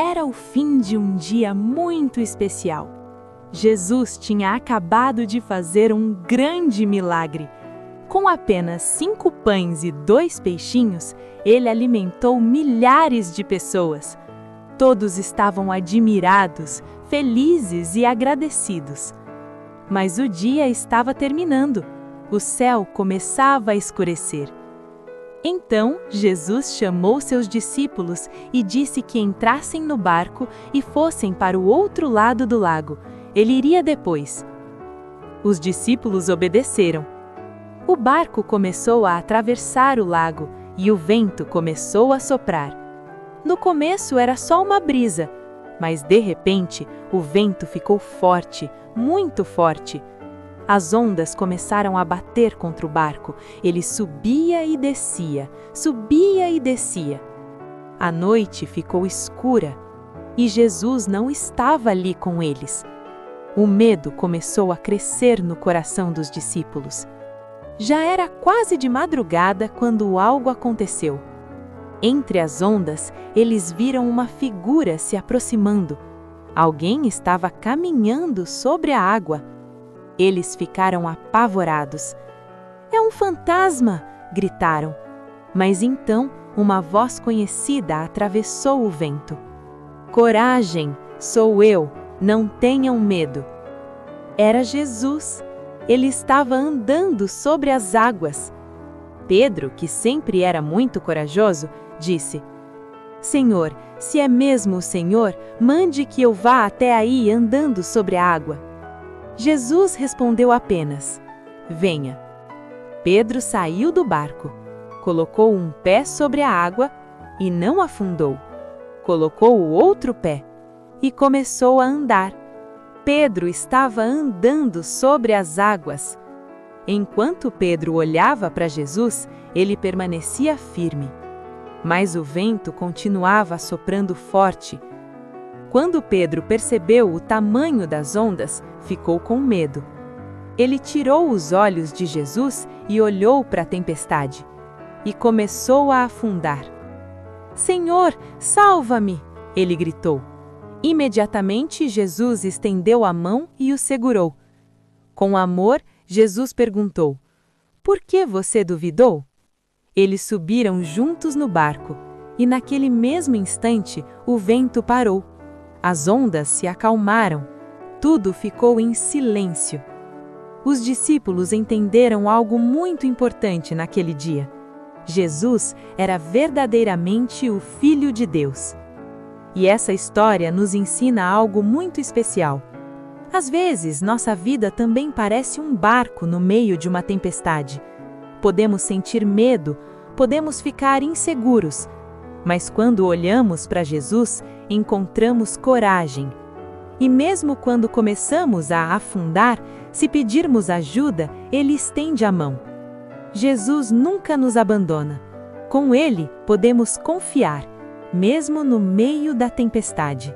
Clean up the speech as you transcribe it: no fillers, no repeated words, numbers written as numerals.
Era o fim de um dia muito especial. Jesus tinha acabado de fazer um grande milagre. Com apenas 5 pães e 2 peixinhos, ele alimentou milhares de pessoas. Todos estavam admirados, felizes e agradecidos. Mas o dia estava terminando. O céu começava a escurecer. Então, Jesus chamou seus discípulos e disse que entrassem no barco e fossem para o outro lado do lago. Ele iria depois. Os discípulos obedeceram. O barco começou a atravessar o lago e o vento começou a soprar. No começo era só uma brisa, mas de repente o vento ficou forte, muito forte. As ondas começaram a bater contra o barco. Ele subia e descia, subia e descia. A noite ficou escura e Jesus não estava ali com eles. O medo começou a crescer no coração dos discípulos. Já era quase de madrugada quando algo aconteceu. Entre as ondas, eles viram uma figura se aproximando. Alguém estava caminhando sobre a água. Eles ficaram apavorados. "É um fantasma!" gritaram. Mas então uma voz conhecida atravessou o vento. "Coragem, sou eu, não tenham medo." Era Jesus. Ele estava andando sobre as águas. Pedro, que sempre era muito corajoso, disse: "Senhor, se é mesmo o Senhor, mande que eu vá até aí andando sobre a água." Jesus respondeu apenas: "Venha." Pedro saiu do barco, colocou um pé sobre a água e não afundou. Colocou o outro pé e começou a andar. Pedro estava andando sobre as águas. Enquanto Pedro olhava para Jesus, ele permanecia firme. Mas o vento continuava soprando forte. Quando Pedro percebeu o tamanho das ondas, ficou com medo. Ele tirou os olhos de Jesus e olhou para a tempestade. E começou a afundar. "Senhor, salva-me!" ele gritou. Imediatamente, Jesus estendeu a mão e o segurou. Com amor, Jesus perguntou: "Por que você duvidou?" Eles subiram juntos no barco, e naquele mesmo instante, o vento parou. As ondas se acalmaram. Tudo ficou em silêncio. Os discípulos entenderam algo muito importante naquele dia. Jesus era verdadeiramente o Filho de Deus. E essa história nos ensina algo muito especial. Às vezes, nossa vida também parece um barco no meio de uma tempestade. Podemos sentir medo, podemos ficar inseguros, mas quando olhamos para Jesus, encontramos coragem. E mesmo quando começamos a afundar, se pedirmos ajuda, Ele estende a mão. Jesus nunca nos abandona. Com Ele, podemos confiar, mesmo no meio da tempestade.